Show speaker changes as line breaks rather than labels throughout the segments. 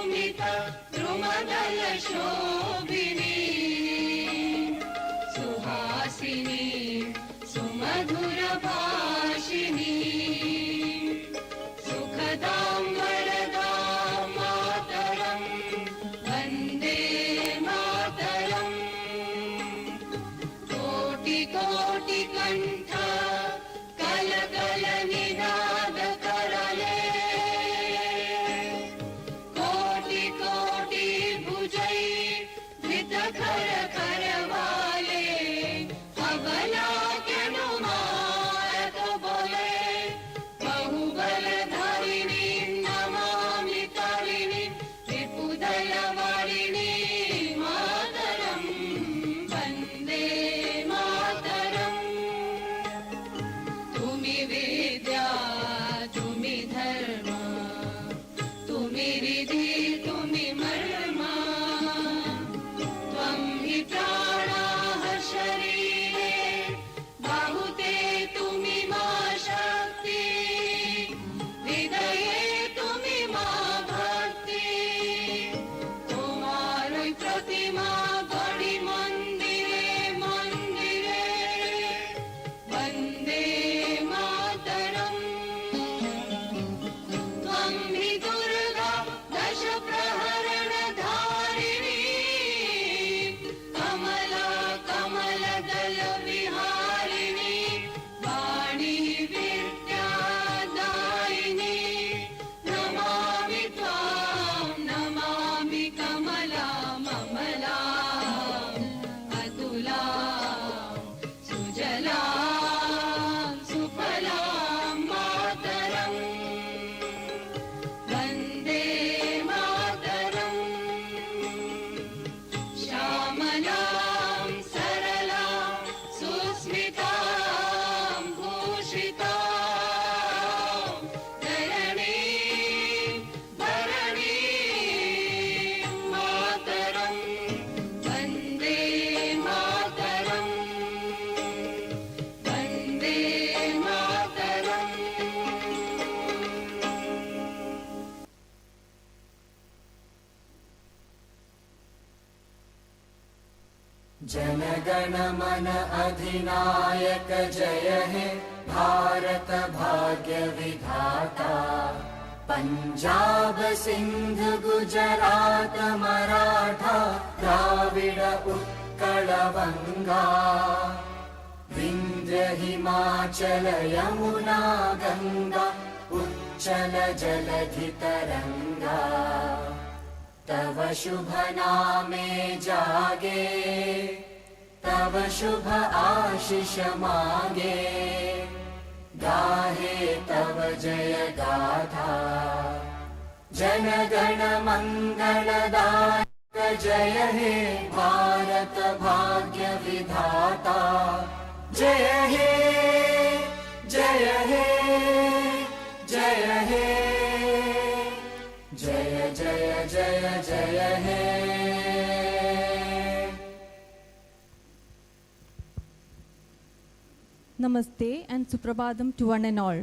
शोभित द्रुमदल शोभिनी सुहासिनी सुमधुर भाषिणी सुखदां वरदां मातरं वन्दे मातरम् कोटि कोटि कंठ कल कल निनाद करले कोटि कोटि भुजै धृत खर करवाले अबला केनुमारत बोले बहुबल धारिणी नमामि तारिणी विपुदल वारिणी मातरं वन्दे मातरम् तुमि विद्या तुमि धर्म तुमि रिधि तुमि मर्म त्वं हि प्राणाः शरीरे बाहुते तुमि मा शक्ति हृदये तुमि मा भक्ति तुम्हारी प्रतिमा गढ़ी मंदिरे मंदिरे वन्दे मातरम् त्वं हि दुर्गा दश प्रहरण धारिणी कमला कमलदल विहारिणी वाणी विद्यादायिनी नमामि त्वां नमामि कमलां अमलां अतुलां सुजलां सुफलां मातरम् वन्दे मातरम् श्यामलां सरलां सुस्मितां भूषितां धरणीं भरणीं मातरं वन्दे मातरम् वन्दे मातरम्
जनगण मन अधिनायक जय हे भारत भाग्य विधाता पंजाब सिंध गुजरात मराठा द्राविड उत्कल बंगा विंध्य हिमाचल यमुना गंगा उच्चल जलधि तरंगा तव शुभ नामे जागे तव शुभ आशीष मागे गाहे तव जय गाथा जनगण मंगलदायक जय हे भारत भाग्य विधाता जय हे जय हे जय हे जय जय जय जय हे
Namaste and Suprabhadam to one and all.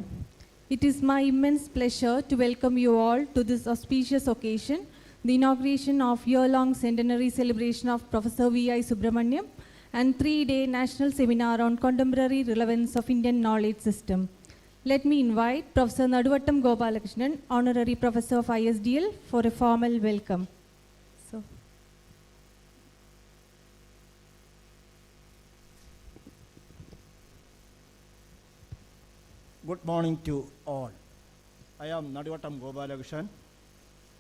It is my immense pleasure to welcome you all to this auspicious occasion, the inauguration of year-long centenary celebration of Professor V.I. Subramoniam and 3-day national seminar on contemporary relevance of Indian knowledge system. Let me invite Professor Naduvattam Gopalakrishnan, Honorary Professor of ISDL, for a formal welcome. So.
Good morning to all. I am Naduvattam Gopalakrishnan,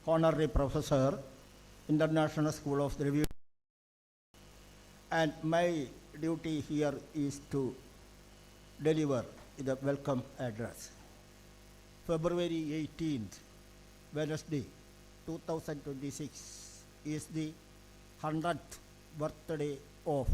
Honorary Professor, International School of Dravidian, and my duty here is to deliver the welcome address. February 18th, Wednesday, 2026 is the 100th birthday of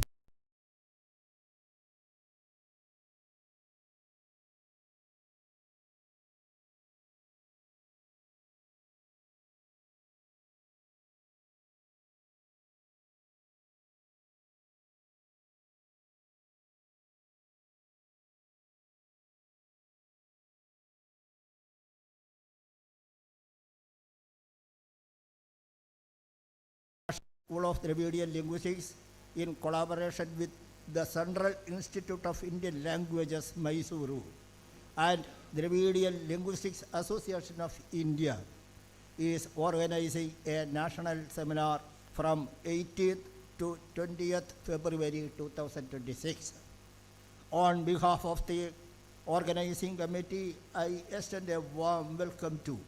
School of Dravidian Linguistics in collaboration with the Central Institute of Indian Languages, Mysuru, and Dravidian Linguistics Association of India is organizing a national seminar from 18th to 20th February 2026. On behalf of the organizing committee, I extend a warm welcome to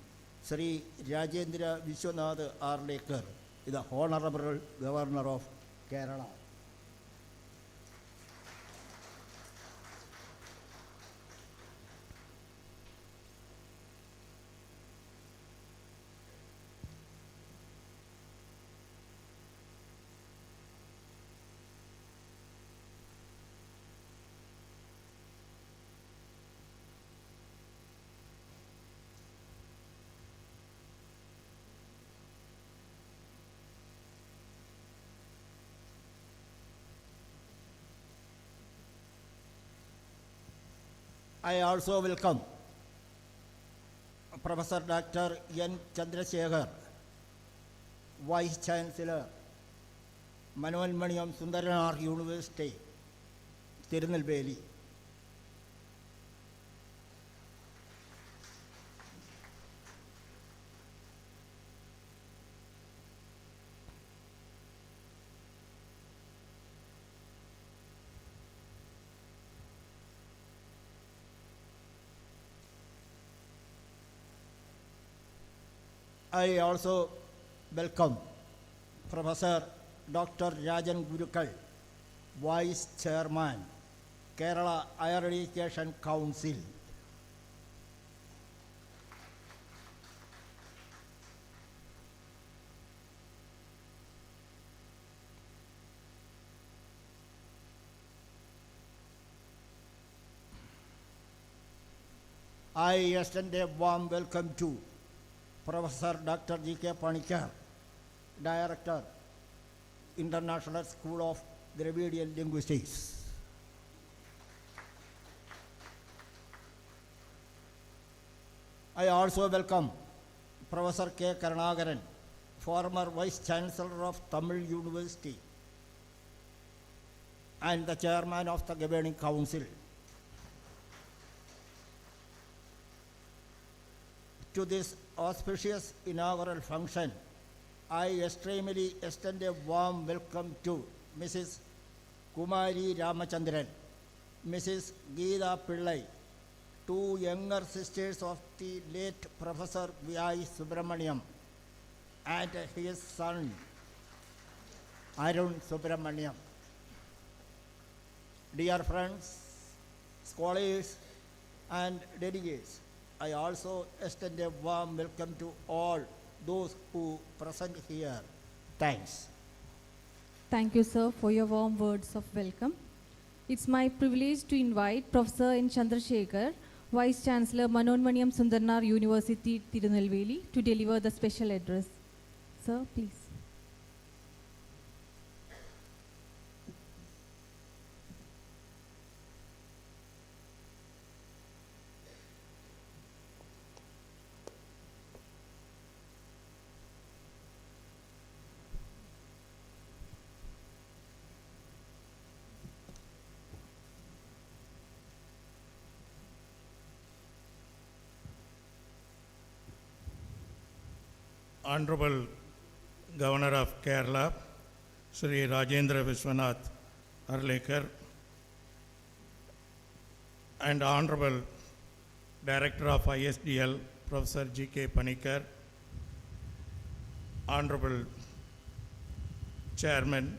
Sri Rajendra Vishwanath Arlekar, the Honorable Governor of Kerala. I also welcome Professor Dr. N. Chandrasekhar, Vice Chancellor, Manonmaniam Sundaranath University, Tirunelveli. I also welcome Professor Dr. Rajan Gurukal, Vice Chairman, Kerala Higher Education Council. I extend a warm welcome to Professor Dr. G.K. Panikar, Director, International School of Dravidian Linguistics. I also welcome Professor K. Karnagaran, former Vice Chancellor of Tamil University and the Chairman of the Governing Council. To this auspicious inaugural function, I extremely extend a warm welcome to Mrs. Kumari Ramachandran, Mrs. Geeta Pillai, two younger sisters of the late Professor V.I. Subramoniam, and his son, Arun Subramoniam. Dear friends, scholars, and delegates, I also extend a warm welcome to all those who present here. Thanks.
Thank you, sir, for your warm words of welcome. It's my privilege to invite Professor N. Chandrasekhar, Vice Chancellor, Manonmaniam Sundaranath University, Tirunelveli, to deliver the special address. Sir, please.
Honorable Governor of Kerala, Sri Rajendra Vishwanath Arlekar, and Honorable Director of ISDL, Professor G.K. Panikar, Honorable Chairman,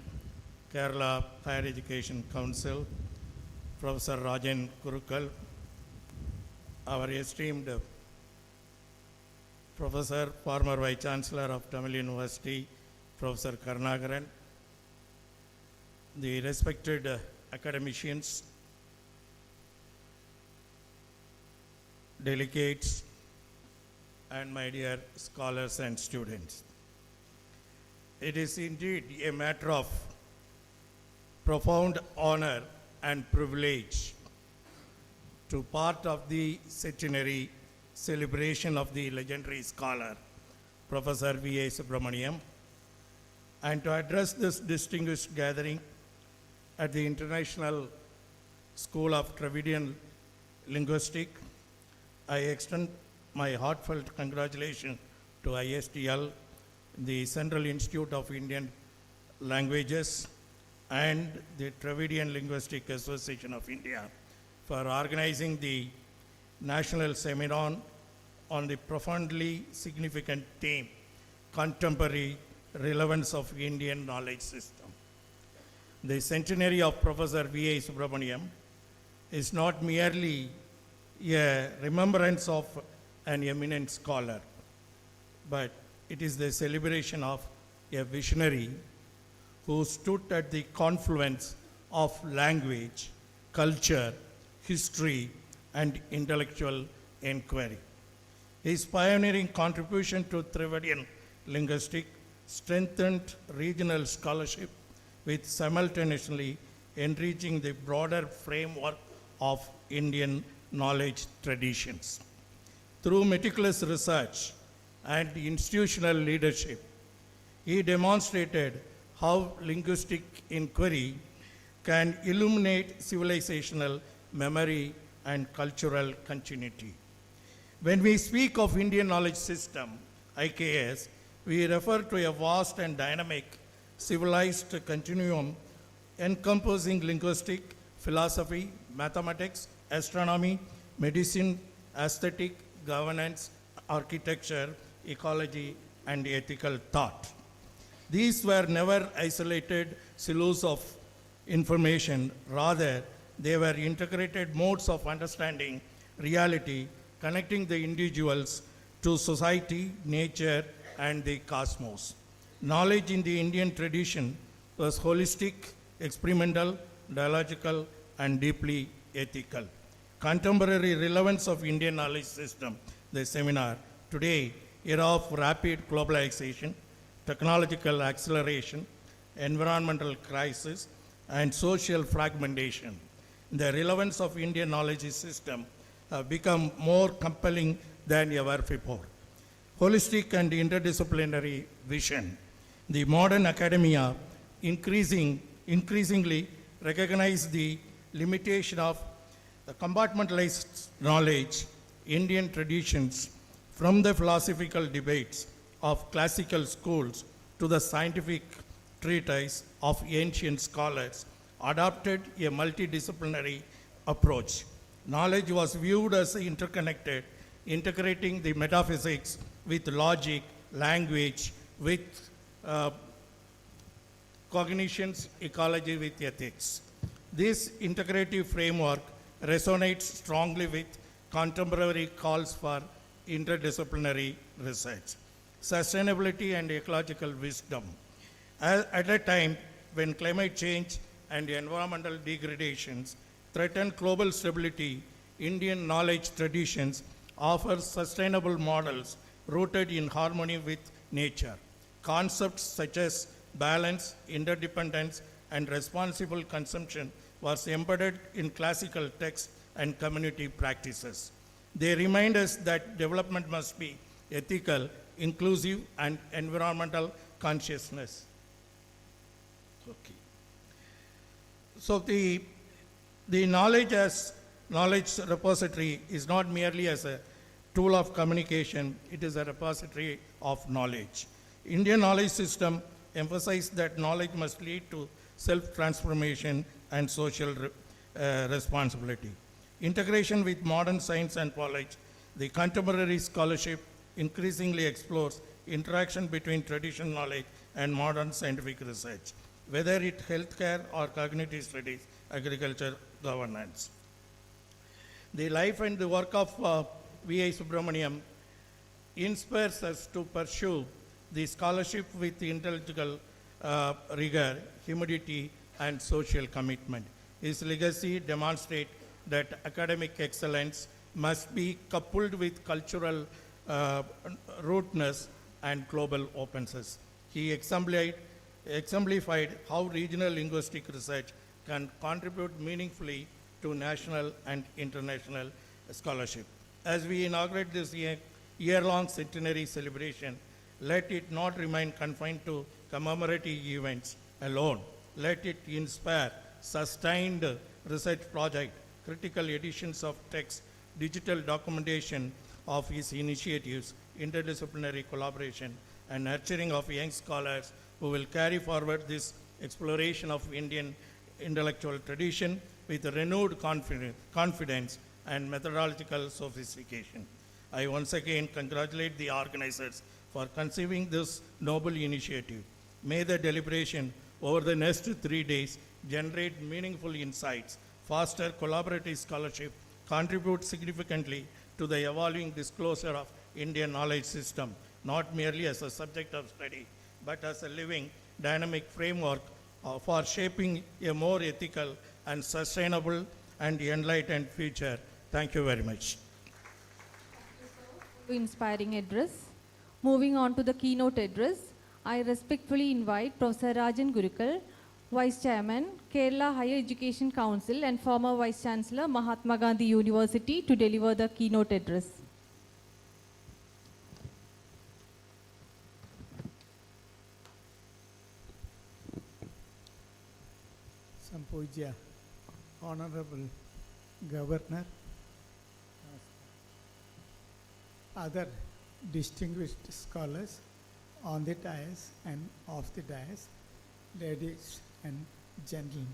Kerala Higher Education Council, Professor Rajan Gurukal, our esteemed Professor, former Vice Chancellor of Tamil University, Professor Karnagaran, the respected academicians, delegates, and my dear scholars and students. It is indeed a matter of profound honor and privilege to part of the centenary celebration of the legendary scholar, Professor V.A. Subramoniam, and to address this distinguished gathering at the International School of Dravidian Linguistics, I extend my heartfelt congratulations to ISTL, the Central Institute of Indian Languages, and the Dravidian Linguistic Association of India for organizing the National Seminar on the profoundly significant theme, Contemporary Relevance of Indian Knowledge System. The centenary of Professor V.A. Subramoniam is not merely a remembrance of an eminent scholar, but it is the celebration of a visionary who stood at the confluence of language, culture, history, and intellectual inquiry. His pioneering contribution to Dravidian linguistics strengthened regional scholarship with simultaneously enriching the broader framework of Indian knowledge traditions. Through meticulous research and institutional leadership, he demonstrated how linguistic inquiry can illuminate civilizational memory and cultural continuity. When we speak of Indian knowledge system, IKS, we refer to a vast and dynamic civilized continuum encompassing linguistic, philosophy, mathematics, astronomy, medicine, aesthetic, governance, architecture, ecology, and ethical thought. These were never isolated silos of information, rather, they were integrated modes of understanding reality, connecting the individuals to society, nature, and the cosmos. Knowledge in the Indian tradition was holistic, experimental, dialogical, and deeply ethical. Contemporary relevance of Indian knowledge system, the seminar, today, era of rapid globalization, technological acceleration, environmental crisis, and social fragmentation. The relevance of Indian knowledge system have become more compelling than ever before. Holistic and interdisciplinary vision. The modern academia increasingly recognize the limitation of the compartmentalized knowledge, Indian traditions, from the philosophical debates of classical schools to the scientific treatise of ancient scholars, adopted a multidisciplinary approach. Knowledge was viewed as interconnected, integrating the metaphysics with logic, language, with cognitions, ecology with ethics. This integrative framework resonates strongly with contemporary calls for interdisciplinary research, sustainability, and ecological wisdom. At a time when climate change and environmental degradations threaten global stability, Indian knowledge traditions offer sustainable models rooted in harmony with nature. Concepts such as balance, interdependence, and responsible consumption was embedded in classical texts and community practices. They remind us that development must be ethical, inclusive, and environmental consciousness. Okay. So the knowledge repository is not merely as a tool of communication, it is a repository of knowledge. Indian knowledge system emphasizes that knowledge must lead to self-transformation and social responsibility. Integration with modern science and knowledge, the contemporary scholarship increasingly explores interaction between traditional knowledge and modern scientific research, whether it healthcare or cognitive studies, agriculture, governance. The life and the work of V.A. Subramoniam inspires us to pursue the scholarship with intellectual rigor, humility, and social commitment. His legacy demonstrates that academic excellence must be coupled with cultural rootedness and global openness. He exemplified how regional linguistic research can contribute meaningfully to national and international scholarship. As we inaugurate this year-long centenary celebration, Let it not remain confined to commemorative events alone. Let it inspire sustained research project, critical editions of text, digital documentation of his initiatives, interdisciplinary collaboration, and nurturing of young scholars who will carry forward this exploration of Indian intellectual tradition with renewed confidence and methodological sophistication. I once again congratulate the organizers for conceiving this noble initiative. May the deliberation over the next 3 days generate meaningful insights, foster collaborative scholarship, contribute significantly to the evolving disclosure of Indian knowledge system, not merely as a subject of study, but as a living, dynamic framework for shaping a more ethical and sustainable and enlightened future. Thank you very much.
Inspiring address. Moving on to the keynote address, I respectfully invite Professor Rajan Gurukal, Vice Chairman, Kerala Higher Education Council and former Vice Chancellor, Mahatma Gandhi University, to deliver the keynote address.
Sampujya, Honorable Governor, other distinguished scholars on the dais and off the dais, ladies and gentlemen.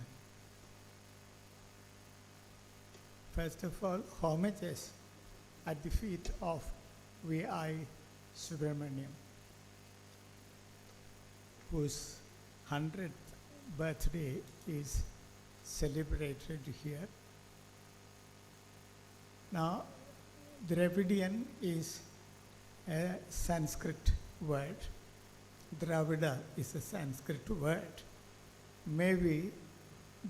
First of all, homages at the feet of V.I. Subramoniam, whose 100th birthday is celebrated here. Now, Dravidian is a Sanskrit word. Dravida is a Sanskrit word. Maybe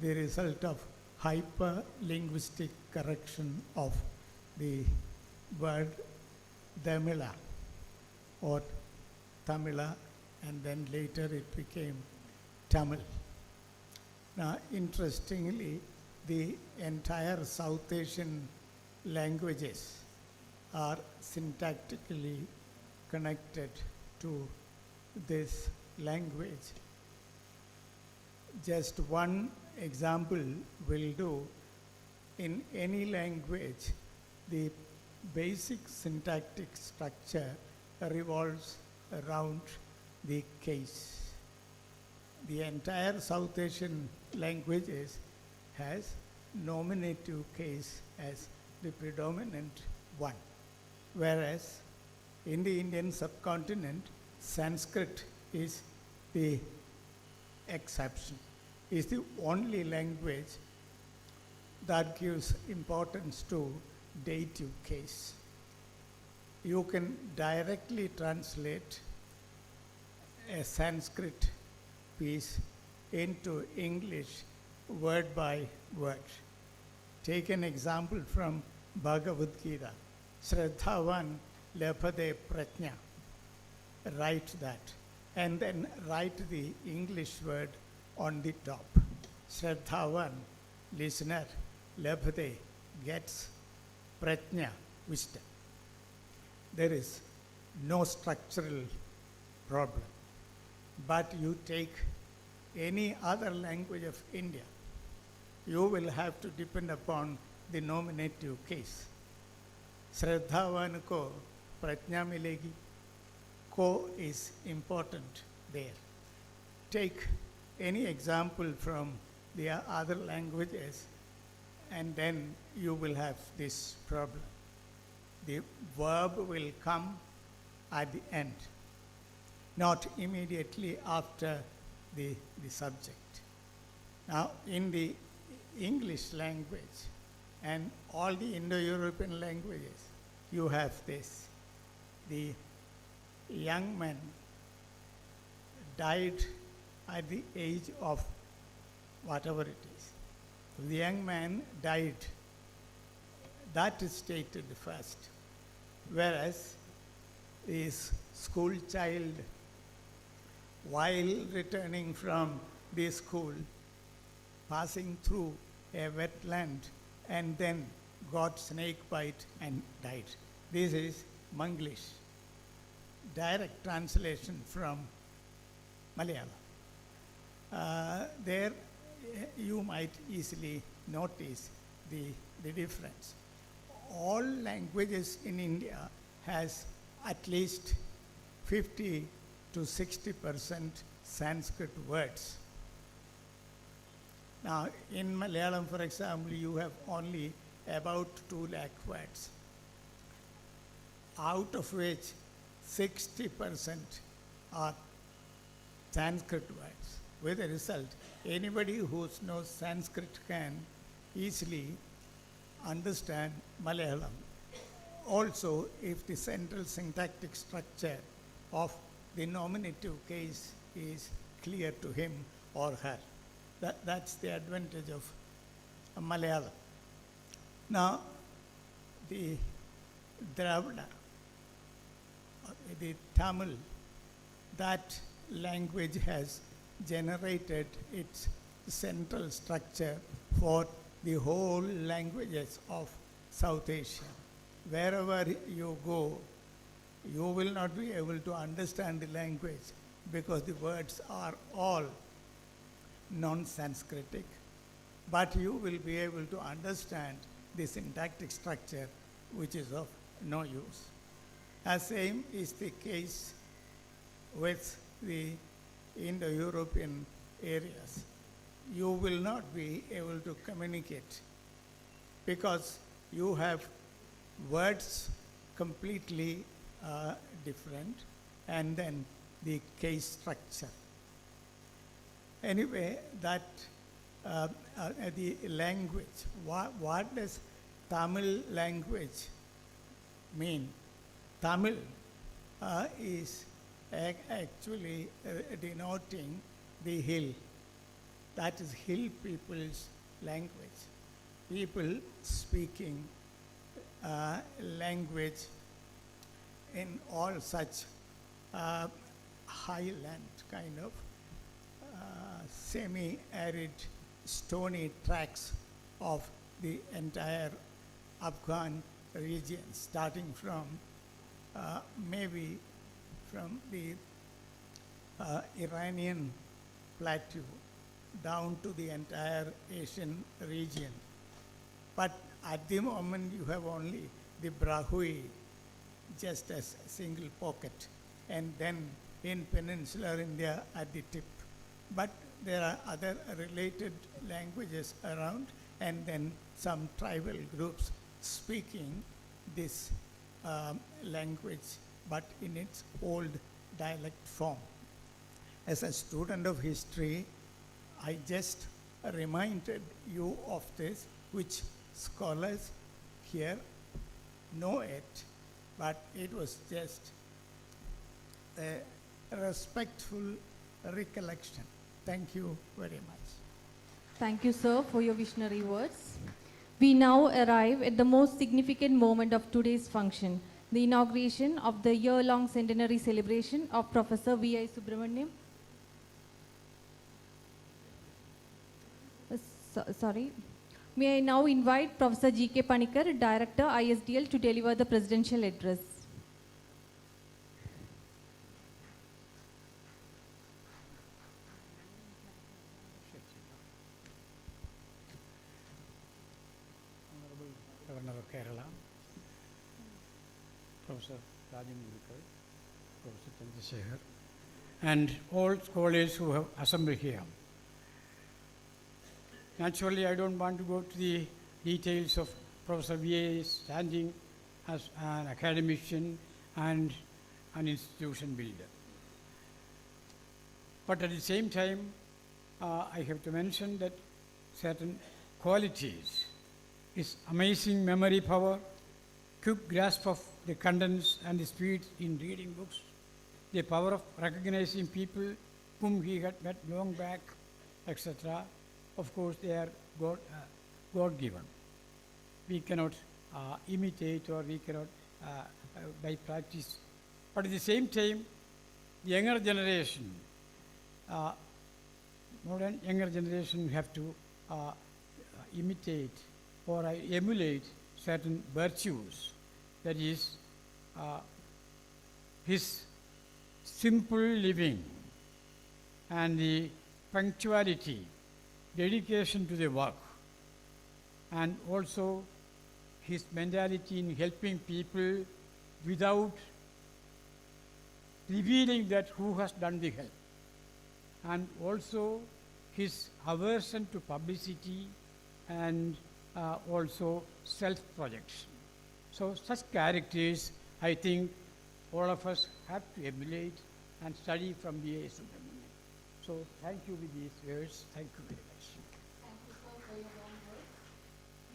the result of hyperlinguistic correction of the word Damila or Tamila, and then later it became Tamil. Now, interestingly, the entire South Asian languages are syntactically connected to this language. Just one example will do. In any language, the basic syntactic structure revolves around the case. The entire South Asian languages has nominative case as the predominant one, whereas in the Indian subcontinent, Sanskrit is the exception, is the only language that gives importance to dative case. You can directly translate a Sanskrit piece into English word by word. Take an example from Bhagavad Gita. Shraddhavan labhate prajna. Write that. And then write the English word on the top. Shraddhavan, listener, labhate, gets, prajna, wisdom. There is no structural problem. But you take any other language of India, you will have to depend upon the nominative case. Shraddhavan ko prajna milegi. Ko is important there. Take any example from the other languages and then you will have this problem. The verb will come at the end, not immediately after the subject. Now, in the English language and all the Indo-European languages, you have this. The young man died at the age of whatever it is. The young man died. That is stated first. Whereas his school child, while returning from the school, passing through a wetland and then got snake bite and died. This is Manglish. direct translation from Malayalam. There you might easily notice the difference. All languages in India has at least 50 to 60% Sanskrit words. Now, in Malayalam, for example, you have only about 2 lakh words, out of which 60% are Sanskrit words. With the result, anybody who knows Sanskrit can easily understand Malayalam. Also, if the central syntactic structure of the nominative case is clear to him or her. That's the advantage of Malayalam. Now, the Dravida, the Tamil, that language has generated its central structure for the whole languages of South Asia. Wherever you go, you will not be able to understand the language because the words are all non-Sanskritic, but you will be able to understand the syntactic structure, which is of no use. As same is the case with the Indo-European areas. You will not be able to communicate because you have words completely different and then the case structure. Anyway, that the language, what does Tamil language mean? Tamil is actually denoting the hill. That is hill people's language. People speaking language in all such highland kind of semi-arid stony tracts of the entire Afghan region, starting from maybe from the Iranian plateau down to the entire Asian region. But at the moment you have only the Brahui just as a single pocket, and then in peninsular India at the tip. But there are other related languages around, and then some tribal groups speaking this language, but in its old dialect form. As a student of history, I just reminded you of this, which scholars here know it, but it was just a respectful recollection. Thank you very much.
Thank you, sir, for your visionary words. We now arrive at the most significant moment of today's function, the inauguration of the year-long centenary celebration of Professor V.I. Subramoniam. Sorry. May I now invite Professor G.K. Panikar, Director, ISDL, to deliver the presidential address.
Governor of Kerala, Professor Rajendra, Professor Chandrasekhar, and all scholars who have assembled here. Naturally, I don't want to go to the details of Professor V.A.'s standing as an academician and an institution builder. But at the same time, I have to mention that certain qualities, his amazing memory power, quick grasp of the contents and the speed in reading books, the power of recognizing people whom he had met long back, etc. Of course, they are God-given. We cannot imitate, or we cannot by practice. But at the same time, the younger generation, modern younger generation have to imitate or emulate certain virtues. That is, his simple living and the punctuality, dedication to the work, and also his mentality in helping people without revealing that who has done the help, and also his aversion to publicity and also self-projection. So such characters, I think, all of us have to emulate and study from V.I. Subramoniam. So thank you with these words. Thank you very much.
Thank you, sir, for your warm words.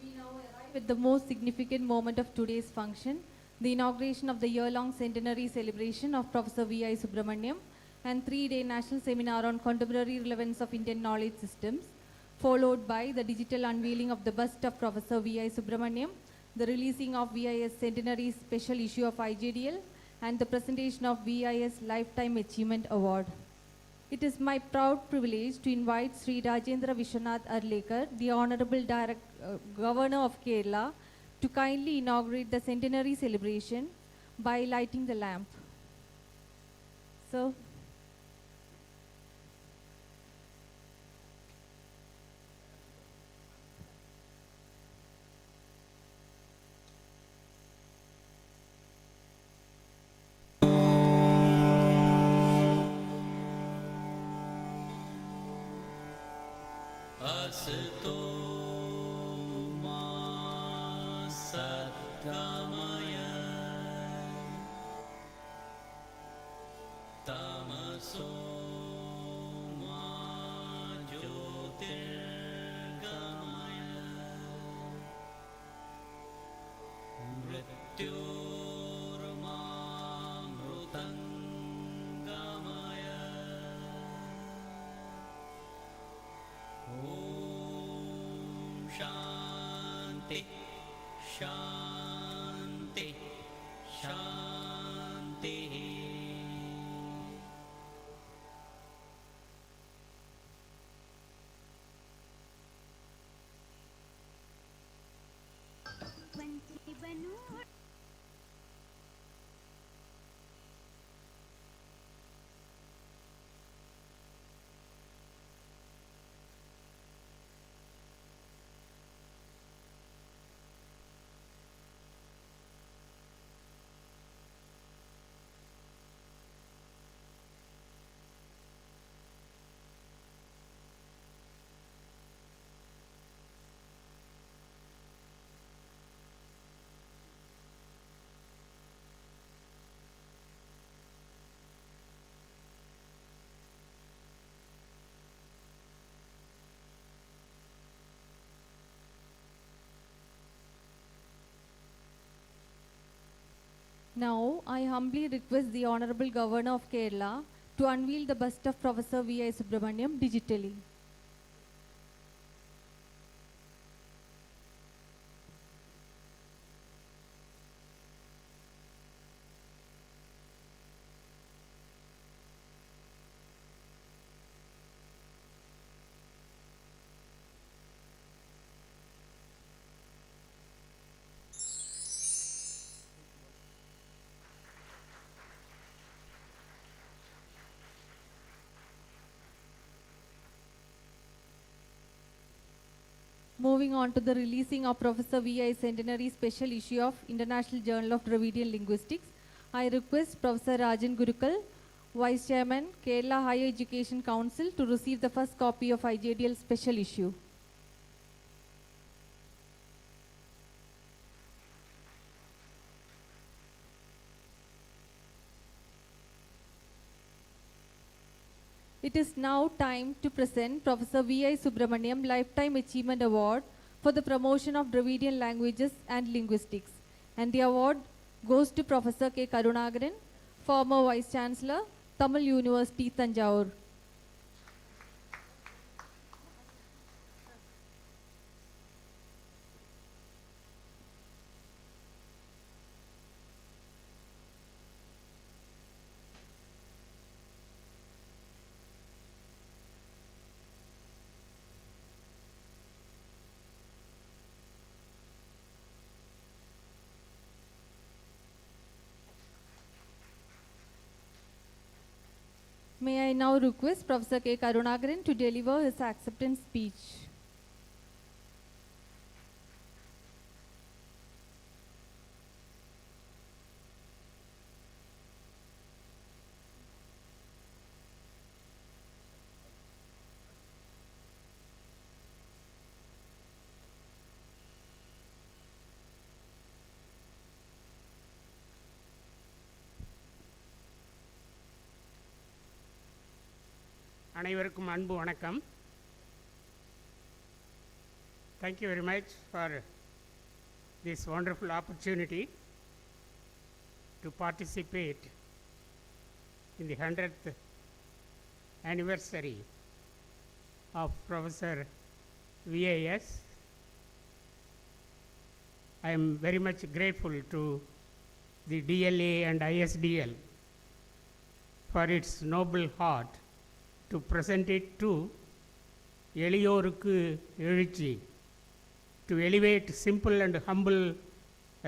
We now arrive at the most significant moment of today's function, the inauguration of the year-long centenary celebration of Professor V.I. Subramoniam and 3-day national seminar on contemporary relevance of Indian knowledge systems, followed by the digital unveiling of the bust of Professor V.I. Subramoniam, the releasing of VIS Centenary special issue of IJDL, and the presentation of VIS Lifetime Achievement Award. It is my proud privilege to invite Sri Rajendra Vishwanath Arlekar, the Honorable Governor of Kerala, to kindly inaugurate the centenary celebration by lighting the lamp. Sir.
असतो मा सद्गमय तमसो मा ज्योतिर्गमय मृत्योर्मामृतङ्गमय शांति शांति शांति।
Now, I humbly request the Honorable Governor of Kerala to unveil the bust of Professor V.I. Subramoniam digitally. Moving on to the releasing of Professor V.I. Centenary special issue of International Journal of Dravidian Linguistics, I request Professor Rajan Gurukal, Vice Chairman, Kerala Higher Education Council, to receive the first copy of IJDL special issue. It is now time to present Professor V.I. Subramoniam Lifetime Achievement Award for the promotion of Dravidian languages and linguistics. And the award goes to Professor K. Karunagaran, former Vice Chancellor, Tamil University, Tanjavur. May I now request Professor K. Karunagaran to deliver his acceptance speech.
அனைவருக்கும் அன்பு வணக்கம். Thank you very much for this wonderful opportunity to participate in the 100th anniversary of Professor VAS. I am very much grateful to the DLA and ISDL for its noble heart to present it to எளியோருக்கு எழுச்சி, to elevate simple and humble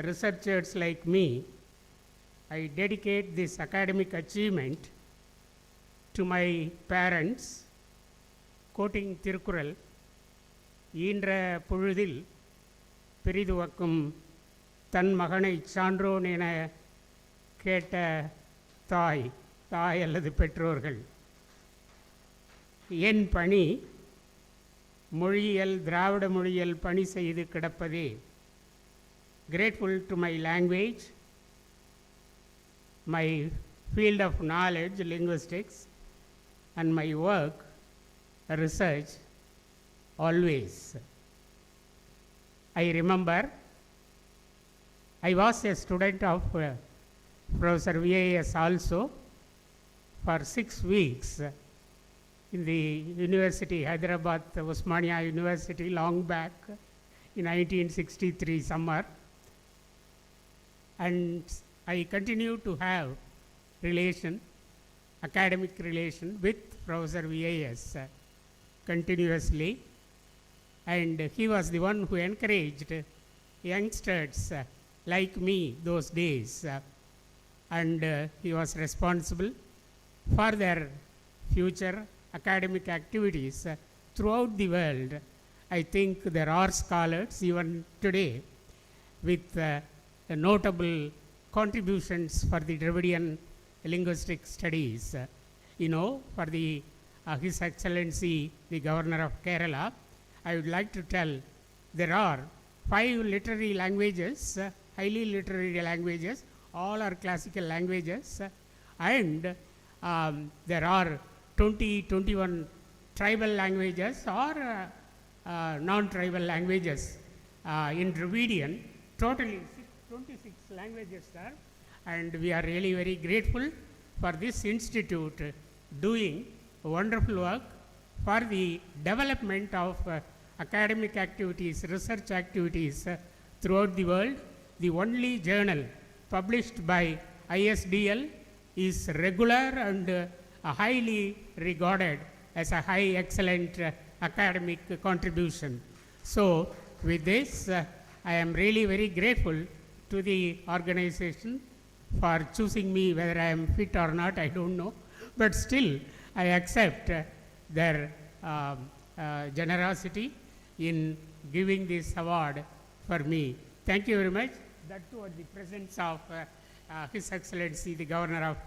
researchers like me. I dedicate this academic achievement to my parents, quoting Thirukkural, ஈன்ற பொழுதில் பெரிதுவக்கும் தன் மகனை சான்றோன் என கேட்ட தாய் அல்லது பெற்றோர்கள். என் பணி மொழியியல், திராவிட மொழியியல் பணி செய்து கிடப்பதே. Grateful to my language, my field of knowledge, linguistics, and my work, research, always. I remember I was a student of Professor VAS also for 6 weeks in the university, Hyderabad, Osmania University, long back in 1963 summer. And I continue to have academic relation with Professor VAS continuously. And he was the one who encouraged youngsters like me those days. And he was responsible for their future academic activities throughout the world. I think there are scholars even today with notable contributions for the Dravidian linguistic studies. For the His Excellency the Governor of Kerala, I would like to tell there are 5 literary languages, highly literary languages, all are classical languages, and there are 21 tribal languages or non-tribal languages in Dravidian. Totally 26 languages there, and we are really very grateful for this institute doing wonderful work for the development of academic activities, research activities throughout the world. The only journal published by ISDL is regular and highly regarded as a high excellent academic contribution. So with this, I am really very grateful to the organization for choosing me. Whether I am fit or not, I don't know, but still I accept their generosity in giving this award for me. Thank you very much. That too at the presence of His Excellency the Governor of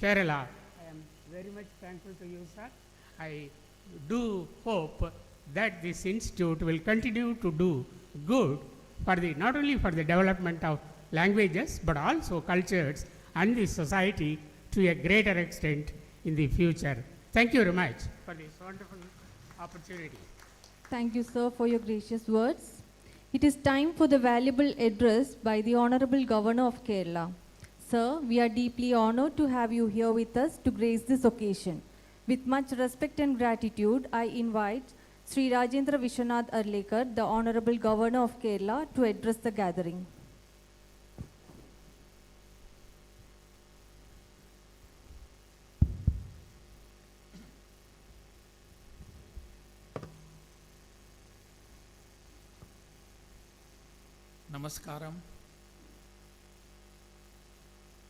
Kerala. I am very much thankful to you, sir. I do hope that this institute will continue to do good for the, not only for the development of languages, but also cultures and the society to a greater extent in the future. Thank you very much for this wonderful opportunity.
Thank you, sir, for your gracious words. It is time for the valuable address by the Honorable Governor of Kerala. Sir, we are deeply honored to have you here with us to grace this occasion. With much respect and gratitude, I invite Sri Rajendra Vishwanath Arlekar, the Honorable Governor of Kerala, to address the gathering.
Namaskaram.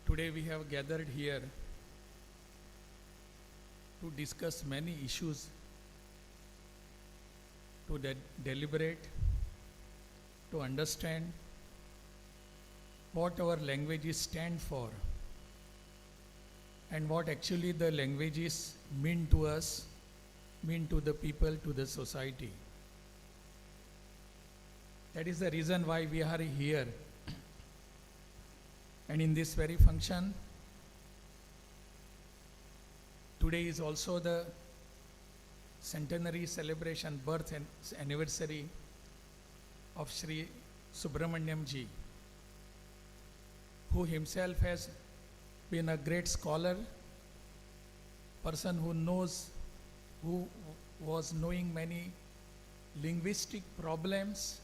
Today we have gathered here to discuss many issues, to deliberate, to understand what our languages stand for and what actually the languages mean to us, mean to the people, to the society. That is the reason why we are here. And in this very function, today is also the centenary celebration, birth and anniversary of Sri Subramoniam ji, who himself has been a great scholar, person who knows, who was knowing many linguistic problems,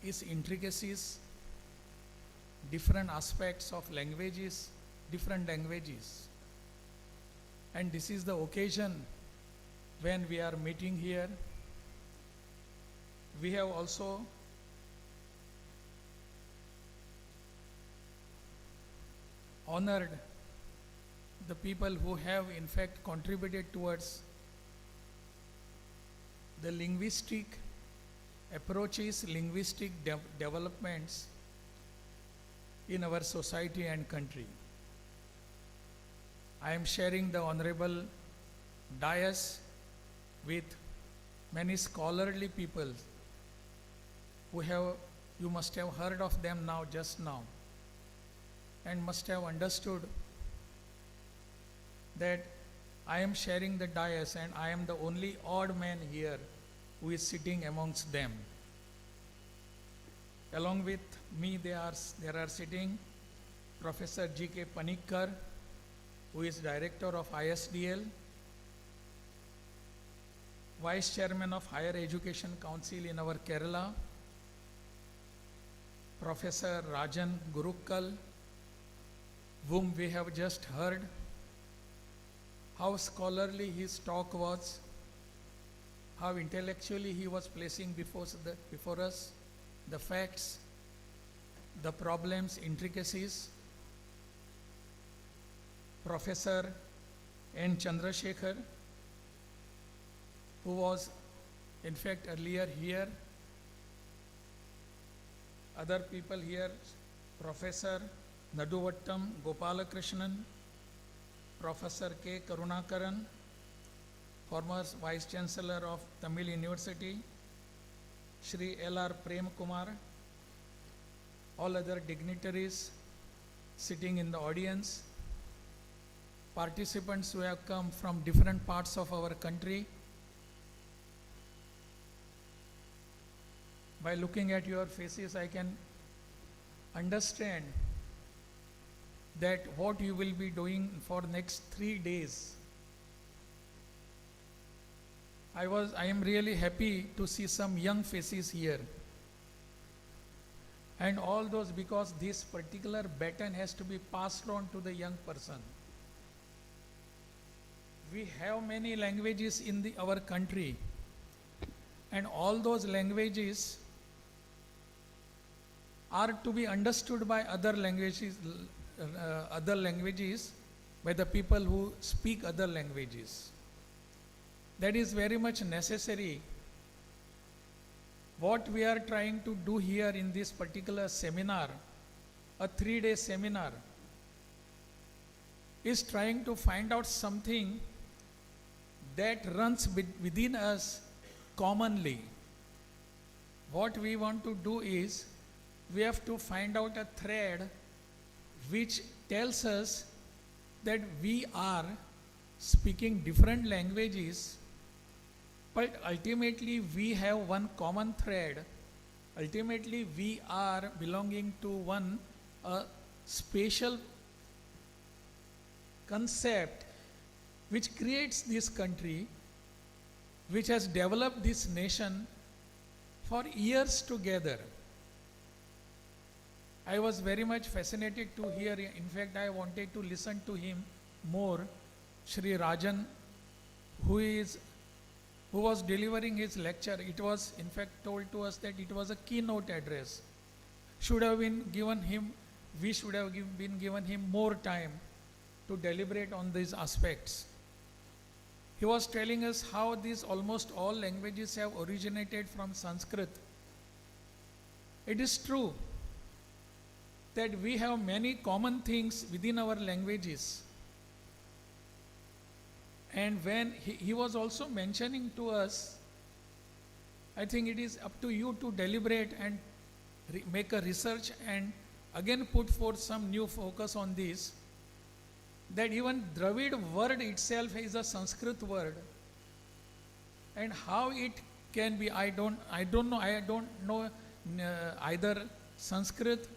its intricacies, different aspects of languages, different languages. And this is the occasion when we are meeting here. We have also honored the people who have in fact contributed towards the linguistic approaches, linguistic developments in our society and country. I am sharing the honorable dais with many scholarly people who have, you must have heard of them now, just now, and must have understood that I am sharing the dais and I am the only odd man here who is sitting amongst them. Along with me, there are sitting Professor G.K. Panikkar, who is Director of ISDL, Vice Chairman of Higher Education Council in our Kerala, Professor Rajan Gurukkal, whom we have just heard, how scholarly his talk was, how intellectually he was placing before us the facts, the problems, intricacies. Professor N. Chandrasekhar, who was in fact earlier here. Other people here, Professor Naduvattam Gopalakrishnan, Professor K. Karunakaran, former Vice Chancellor of Tamil University, Shri L.R. Prem Kumar, all other dignitaries sitting in the audience, participants who have come from different parts of our country. By looking at your faces, I can understand that what you will be doing for next 3 days. I am really happy to see some young faces here. And all those, because this particular baton has to be passed on to the young person. We have many languages in our country, and all those languages are to be understood by other languages by the people who speak other languages. That is very much necessary. What we are trying to do here in this particular seminar, a 3-day seminar, is trying to find out something that runs within us commonly. What we want to do is, we have to find out a thread which tells us that we are speaking different languages, but ultimately we have one common thread. Ultimately we are belonging to one spatial concept which creates this country, which has developed this nation for years together. I was very much fascinated to hear, in fact I wanted to listen to him more, Shri Rajan, who was delivering his lecture. It was in fact told to us that it was a keynote address. We should have been given him more time to deliberate on these aspects. he was telling us how these almost all languages have originated from Sanskrit. It is true that we have many common things within our languages. And when he was also mentioning to us, I think it is up to you to deliberate and make a research and again put forth some new focus on this, that even Dravid word itself is a Sanskrit word, and how it can be, I don't know either Sanskrit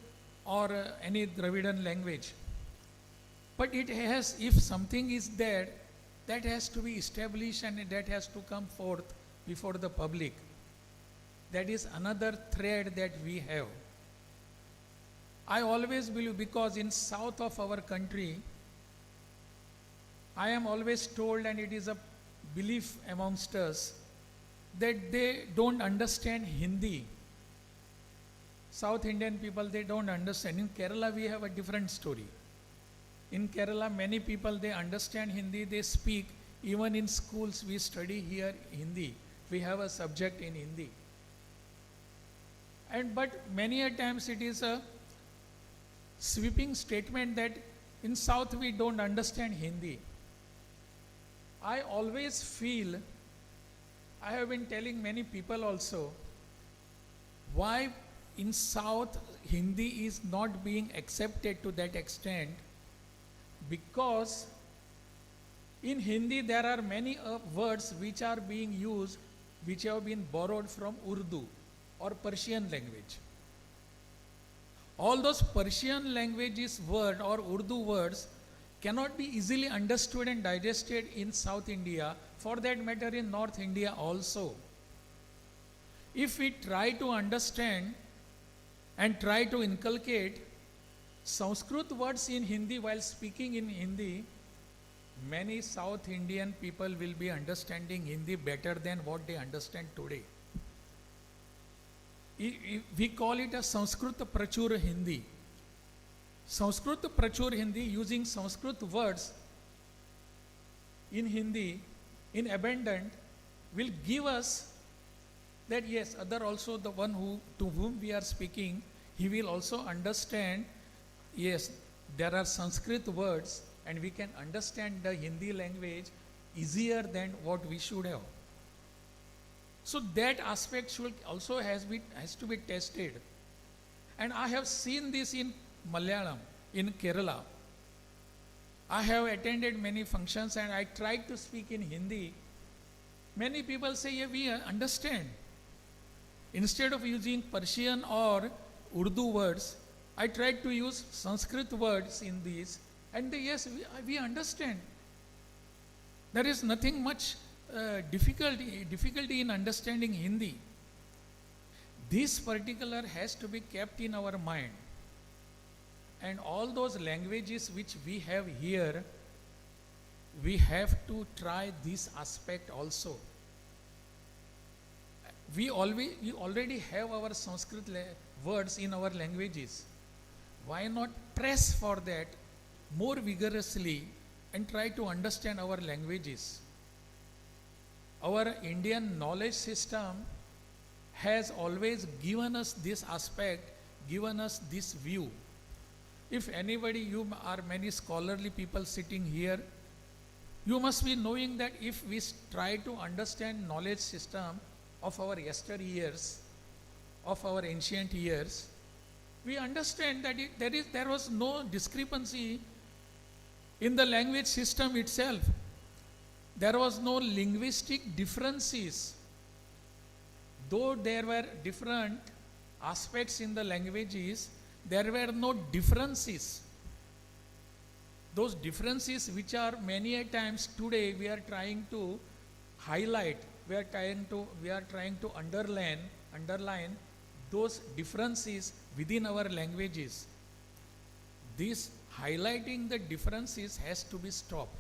or any Dravidian language. But it has, if something is there, that has to be established and that has to come forth before the public. That is another thread that we have. I always believe, because in south of our country, I am always told, and it is a belief amongst us, that they don't understand Hindi. South Indian people, they don't understand. In Kerala, we have a different story. In Kerala, many people, they understand Hindi, they speak. Even in schools, we study here Hindi. We have a subject in Hindi. But many a times it is a sweeping statement that in South we don't understand Hindi. I always feel, I have been telling many people also, why in South Hindi is not being accepted to that extent, because in Hindi there are many words which are being used, which have been borrowed from Urdu or Persian language. All those Persian languages word or Urdu words cannot be easily understood and digested in South India, for that matter in North India also. If we try to understand and try to inculcate Sanskrit words in Hindi while speaking in Hindi, many South Indian people will be understanding Hindi better than what they understand today. We call it a Sanskrit Prachur Hindi. Sanskrit Prachur Hindi, using Sanskrit words in Hindi in abundance, will give us that yes, other also the one to whom we are speaking, he will also understand, yes, there are Sanskrit words and we can understand the Hindi language easier than what we should have. So that aspect should also has to be tested. And I have seen this in Malayalam, in Kerala. I have attended many functions and I tried to speak in Hindi. Many people say, yeah, we understand. Instead of using Persian or Urdu words, I tried to use Sanskrit words in these, and yes, we understand. There is nothing much difficulty in understanding Hindi. This particular has to be kept in our mind. And all those languages which we have here, we have to try this aspect also. We already have our Sanskrit words in our languages. Why not press for that more vigorously and try to understand our languages? Our Indian knowledge system has always given us this aspect, given us this view. If anybody, you are many scholarly people sitting here, you must be knowing that if we try to understand knowledge system of our yesteryears, of our ancient years, we understand that there was no discrepancy in the language system itself. There was no linguistic differences. Though there were different aspects in the languages, there were no differences. Those differences which are many a times today we are trying to highlight, we are trying to underline those differences within our languages. This highlighting the differences has to be stopped.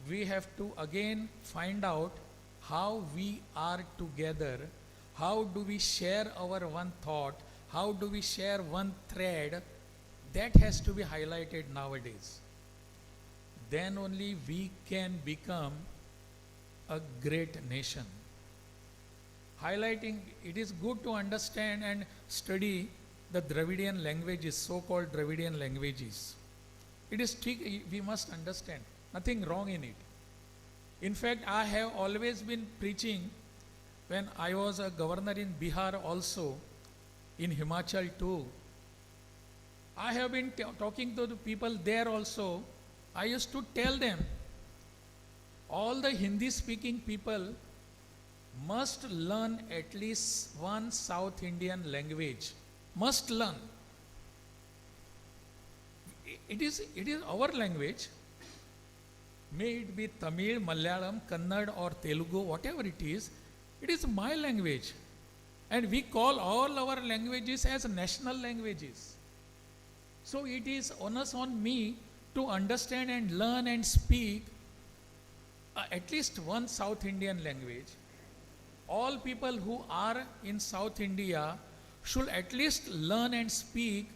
We have to again find out how we are together, how do we share our one thought, how do we share one thread. That has to be highlighted nowadays. then only we can become a great nation. Highlighting, it is good to understand and study the Dravidian languages, so-called Dravidian languages. It is we must understand, nothing wrong in it. In fact, I have always been preaching when I was a governor in Bihar also, in Himachal too. I have been talking to the people there also. I used to tell them, all the Hindi speaking people must learn at least one South Indian language. Must learn. It is our language. May it be Tamil, Malayalam, Kannada or Telugu, whatever it is my language. And we call all our languages as national languages. So it is onus on me to understand and learn and speak at least one South Indian language. All people who are in South India should at least learn and speak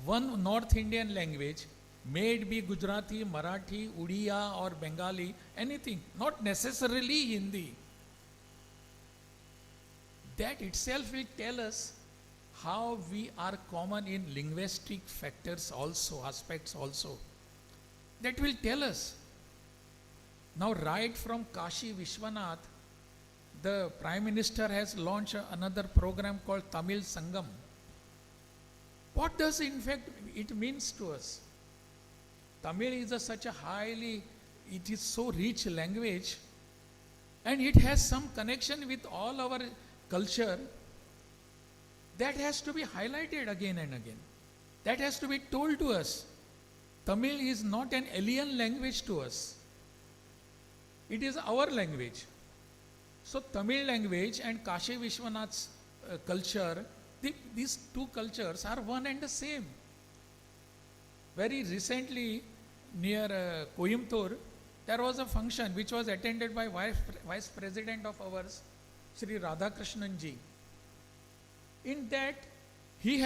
one North Indian language, may it be Gujarati, Marathi, Udiya or Bengali, anything, not necessarily Hindi. That itself will tell us how we are common in linguistic factors also, aspects also. That will tell us. Now right from Kashi Vishwanath, the Prime Minister has launched another program called Tamil Sangam. What does in fact it means to us? Tamil is such a highly, it is so rich language and it has some connection with all our culture. That has to be highlighted again and again. That has to be told to us. Tamil is not an alien language to us. It is our language. So Tamil language and Kashi Vishwanath's culture, these two cultures are one and the same. Very recently near Coimbatore, there was a function which was attended by Vice President of ours, Sri Radhakrishnan ji. In that, he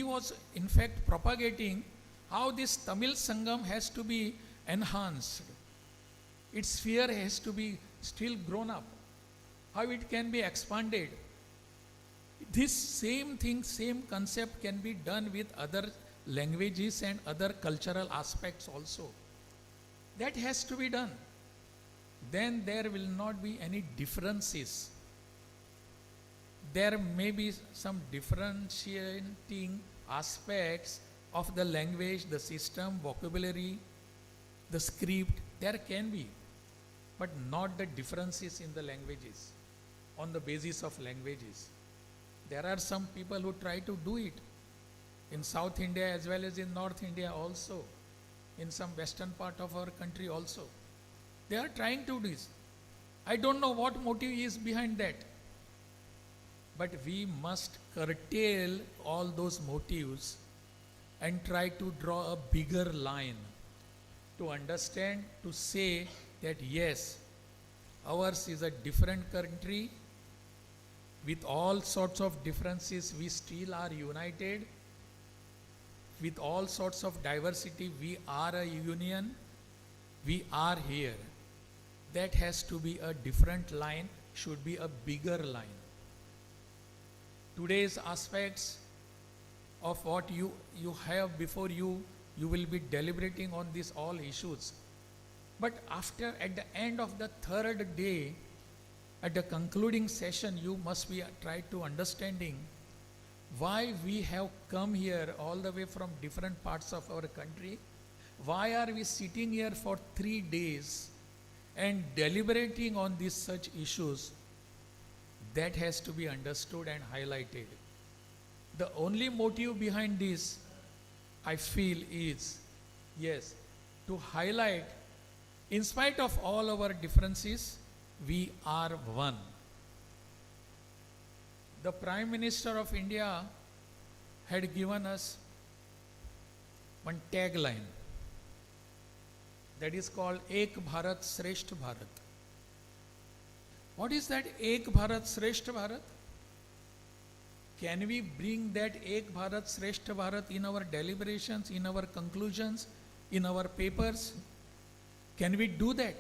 was in fact propagating how this Tamil Sangam has to be enhanced. Its sphere has to be still grown up. How it can be expanded. This same thing, same concept can be done with other languages and other cultural aspects also. That has to be done. Then there will not be any differences. There may be some differentiating aspects of the language, the system, vocabulary, the script. There can be, but not the differences in the languages on the basis of languages. There are some people who try to do it in South India as well as in North India also, in some western part of our country also. They are trying to do this. I don't know what motive is behind that. But we must curtail all those motives and try to draw a bigger line to understand, to say that yes, ours is a different country with all sorts of differences. We still are united. With all sorts of diversity, we are a union. We are here. That has to be a different line, should be a bigger line. Today's aspects of what you have before you, you will be deliberating on these all issues. But at the end of the third day, at the concluding session, you must be try to understanding why we have come here all the way from different parts of our country. Why are we sitting here for 3 days and deliberating on these such issues? That has to be understood and highlighted. The only motive behind this, I feel, is, yes, to highlight, in spite of all our differences, we are one. The Prime Minister of India had given us one tagline that is called Ek Bharat Shrestha Bharat. What is that Ek Bharat Shrestha Bharat? Can we bring that Ek Bharat Shrestha Bharat in our deliberations, in our conclusions, in our papers? Can we do that?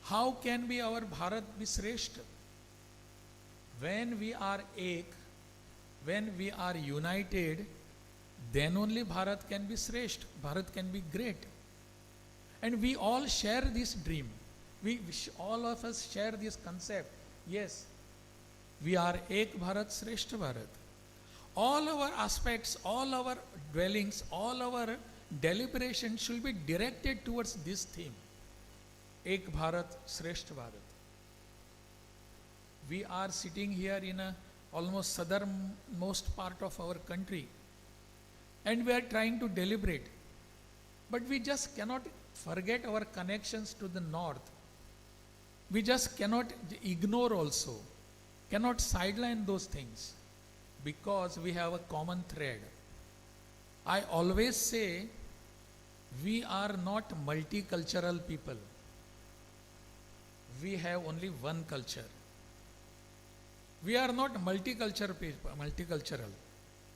How can we our Bharat be Sreshth? When we are ek, when we are united, then only Bharat can be Sreshth, Bharat can be great. And we all share this dream. All of us share this concept. Yes, we are Ek Bharat, Sreshth Bharat. All our aspects, all our dwellings, all our deliberation should be directed towards this theme. Ek Bharat, Sreshth Bharat. We are sitting here in a almost southernmost part of our country, and we are trying to deliberate. But we just cannot forget our connections to the north. We just cannot ignore also, cannot sideline those things, because we have a common thread. I always say we are not multicultural people. We have only one culture. We are not multicultural.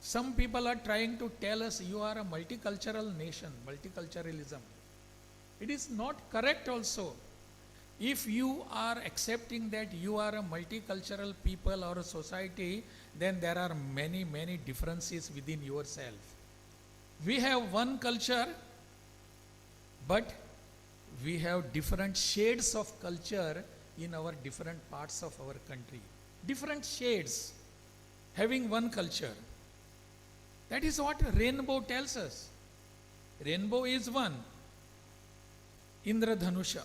Some people are trying to tell us you are a multicultural nation, multiculturalism. It is not correct also. If you are accepting that you are a multicultural people or a society, then there are many, many differences within yourself. We have one culture, but we have different shades of culture in our different parts of our country. Different shades having one culture. That is what rainbow tells us. Rainbow is one. Indradhanusha.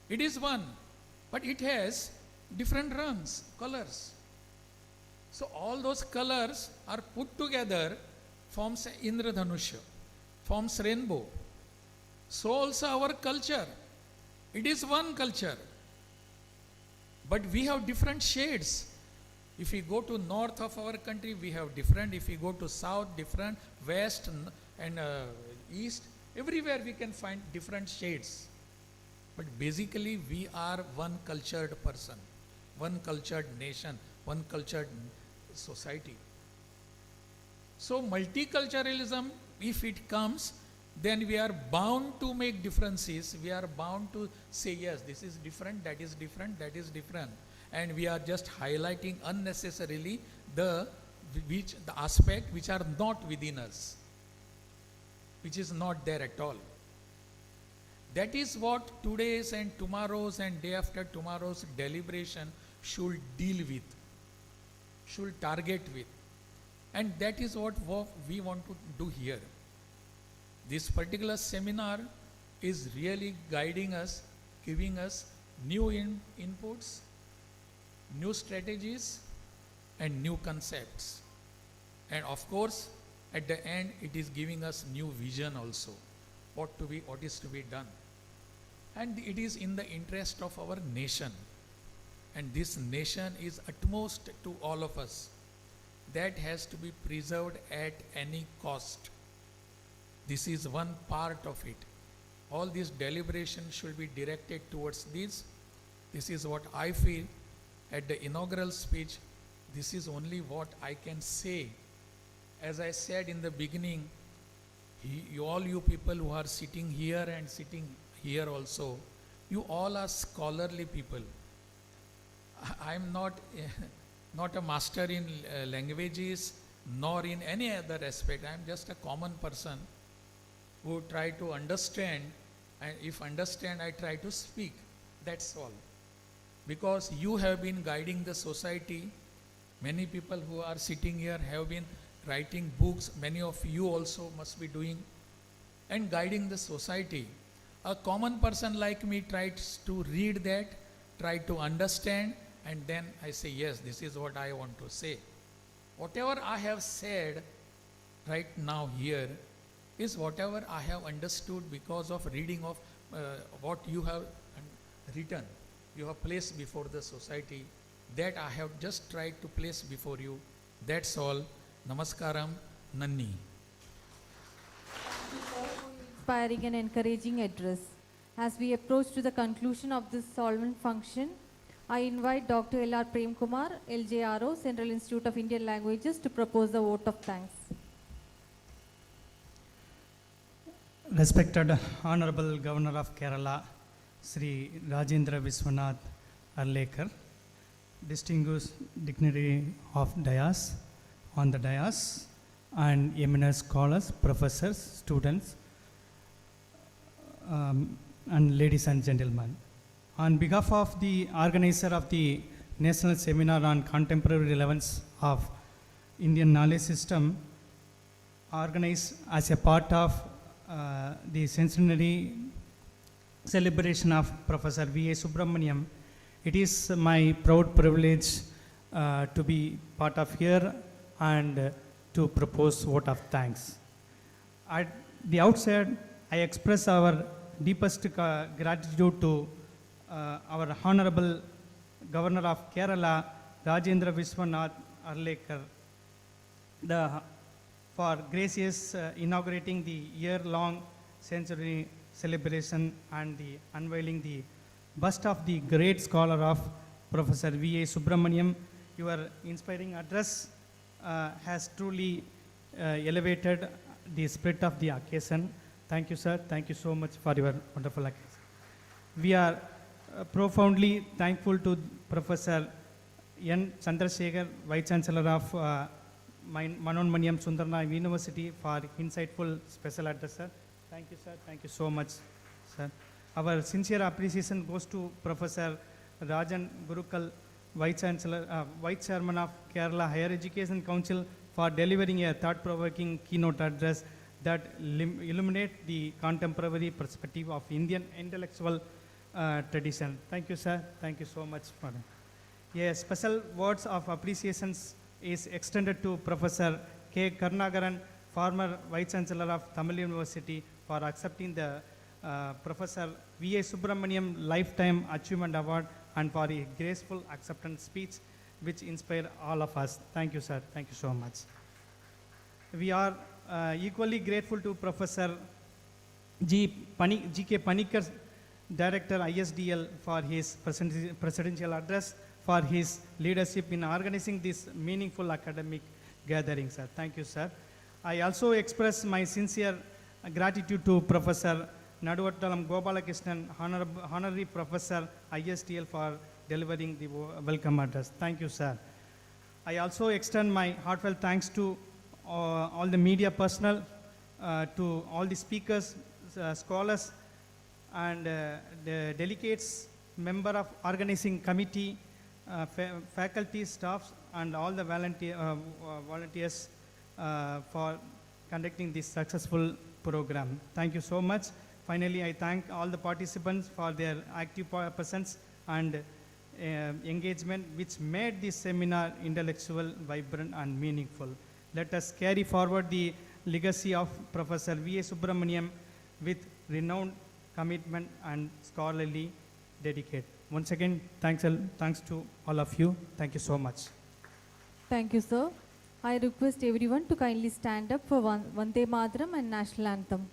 It is one, but it has different rangs, colors. So all those colors are put together, forms Indradhanusha, forms rainbow. So also our culture. It is one culture. But we have different shades. If we go to north of our country, we have different. If we go to south, different. West and east, everywhere we can find different shades. But basically we are one cultured person, one cultured nation, one cultured society. So multiculturalism, if it comes, then we are bound to make differences. We are bound to say, yes, this is different, that is different, that is different. And we are just highlighting unnecessarily the aspect which are not within us, which is not there at all. That is what today's and tomorrow's and day after tomorrow's deliberation should deal with, should target with. And that is what we want to do here. This particular seminar is really guiding us, giving us new inputs, new strategies, and new concepts. And of course, at the end, it is giving us new vision also, what is to be done. And it is in the interest of our nation. And this nation is utmost to all of us. That has to be preserved at any cost. This is one part of it. All this deliberation should be directed towards this. This is what I feel at the inaugural speech. This is only what I can say. As I said in the beginning, all you people who are sitting here and sitting here also, you all are scholarly people. I am not a master in languages nor in any other aspect. I am just a common person who try to understand, and if understand, I try to speak. That's all. Because you have been guiding the society. Many people who are sitting here have been writing books. Many of you also must be doing and guiding the society. A common person like me tries to read that, try to understand, and then I say, yes, this is what I want to say. Whatever I have said right now here is whatever I have understood because of reading of what you have written, you have placed before the society. That I have just tried to place before you. That's all. Namaskaram, Nanni.
Inspiring and encouraging address. As we approach to the conclusion of this solemn function, I invite Dr. L.R. Prem Kumar, LJRO, Central Institute of Indian Languages, to propose the vote of thanks.
Respected Honorable Governor of Kerala, Sri Rajendra Viswanath Arlekar, distinguished dignitary of dais, on the dais, and eminent scholars, professors, students, and ladies and gentlemen. On behalf of the organizer of the National Seminar on Contemporary Relevance of Indian Knowledge System, organized as a part of the Centenary celebration of Professor V.A. Subramoniam, it is my proud privilege to be part of here and to propose vote of thanks. At the outset, I express our deepest gratitude to our Honorable Governor of Kerala, Rajendra Viswanath Arlekar, for gracious inaugurating the year-long centenary celebration and the unveiling the bust of the great scholar of Professor V.A. Subramoniam. Your inspiring address has truly elevated the spirit of the occasion. Thank you, sir. Thank you so much for your wonderful occasion. We are profoundly thankful to Professor N. Chandrasekhar, Vice Chancellor of Manonmaniam Sundarnayam University, for insightful special address, sir. Thank you, sir. Thank you so much, sir. Our sincere appreciation goes to Professor Rajan Gurukal, Vice Chancellor, Vice Chairman of Kerala Higher Education Council, for delivering a thought-provoking keynote address that illuminate the contemporary perspective of Indian intellectual tradition. Thank you, sir. Thank you so much for it. A special words of appreciations is extended to Professor K. Karnagaran, former Vice Chancellor of Tamil University, for accepting the Professor V.A. Subramoniam Lifetime Achievement Award and for a graceful acceptance speech which inspired all of us. Thank you, sir. Thank you so much. We are equally grateful to Professor G.K. Panikar, Director ISDL, for his presidential address, for his leadership in organizing this meaningful academic gathering, sir. Thank you, sir. I also express my sincere gratitude to Professor Naduvattalam Gopalakrishnan, Honorary Professor ISDL, for delivering the welcome address. Thank you, sir. I also extend my heartfelt thanks to all the media personnel, to all the speakers, scholars, and the delegates, member of organizing committee, faculty, staffs, and all the volunteers for conducting this successful program. Thank you so much. Finally, I thank all the participants for their active presence and engagement, which made this seminar intellectual, vibrant, and meaningful. Let us carry forward the legacy of Professor V.A. Subramoniam with renowned commitment and scholarly dedication. Once again, thanks to all of you. Thank you so much.
Thank you, sir. I request everyone to kindly stand up for Vande Mataram and National Anthem.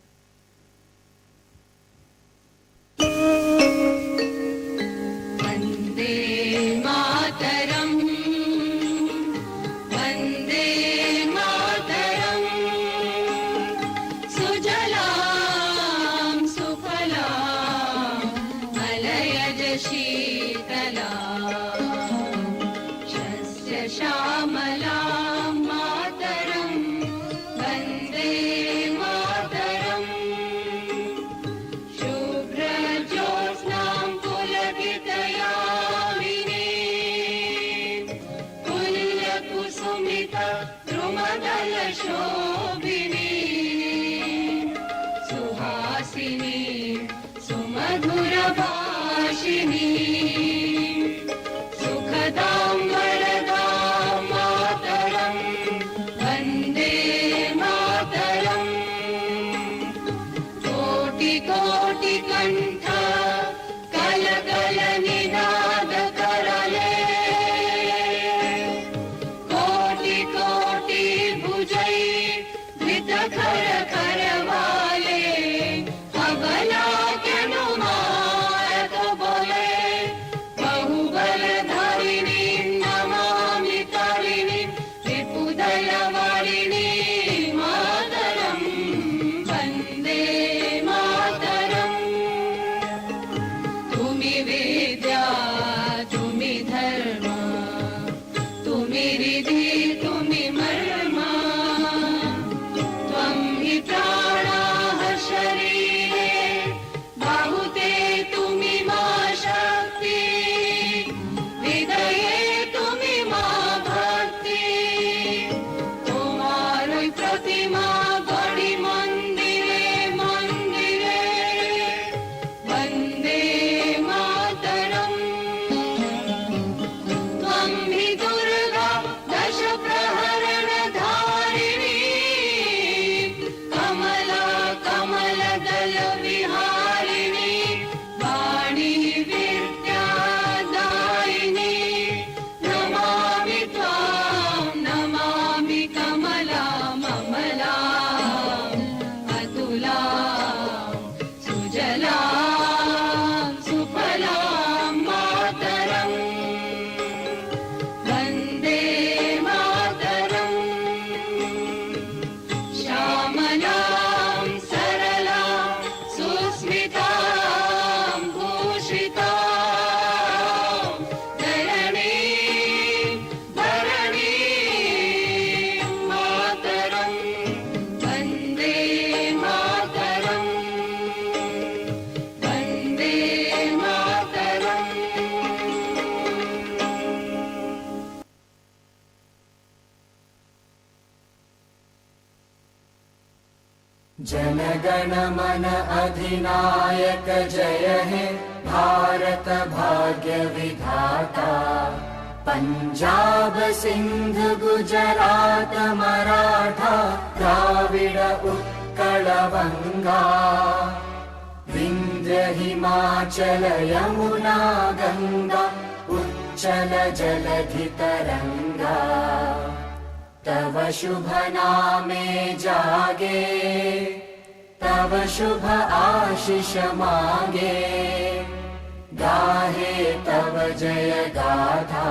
Vande Mataram, Vande Mataram, Sujalam Sufalam, Malayaj Sheetalam, Shasya Shamalam Mataram, Vande Mataram, Shubhra Jyotsnam Pulakitayamini, Pulya Kusumita Drumadala Shobhini, Suhasini Sumadhura Bhashini, Sukhadam Varadam Mataram, Vande Mataram, Koti Koti Kantha Kala Kala Ninada Karale, Koti Koti Bhujai Dhita Khara Kharavale, Abala Kenu Marat Bole, तुम्ही विद्या तुम्ही धर्म तुम्ही रिधी तुम्ही मर्म त्वं हि प्राणाः शरीरे बाहुते तुम्ही मा शक्ती हृदये तुम्ही मा भक्ती तुम्हारी प्रतिमा गढ़ी मंदिरे मंदिरे वंदे मातरम् त्वं हि दुर्गा दश प्रहरण धारिणी कमला कमल दल विहारिणी वाणी विद्यादायिनी नमामि त्वां नमामि कमला ममला अतुला सुजला सुफला मातरम् वन्दे मातरम् श्यामलां सरलां सुस्मितां भूषितां धरणीं धरणीं मातरम् वन्दे मातरम् वन्दे मातरम्
जनगण मन अधिनायक जय हे भारत भाग्य विधाता पंजाब सिंध गुजरात मराठा द्राविड उत्कल बंगा विंध्य हिमाचल यमुना गंगा उच्चल जलधि तरंगा तव शुभ नामे जागे तव शुभ आशीष मांगे गाहे तव जय गाथा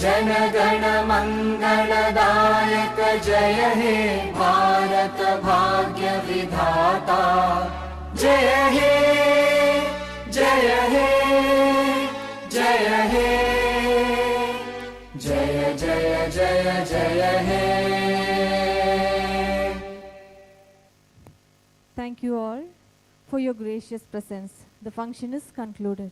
जनगण मंगलदायक जय हे भारत भाग्य विधाता जय हे जय हे जय हे जय जय जय जय हे
Thank you all for your gracious presence. The function is concluded.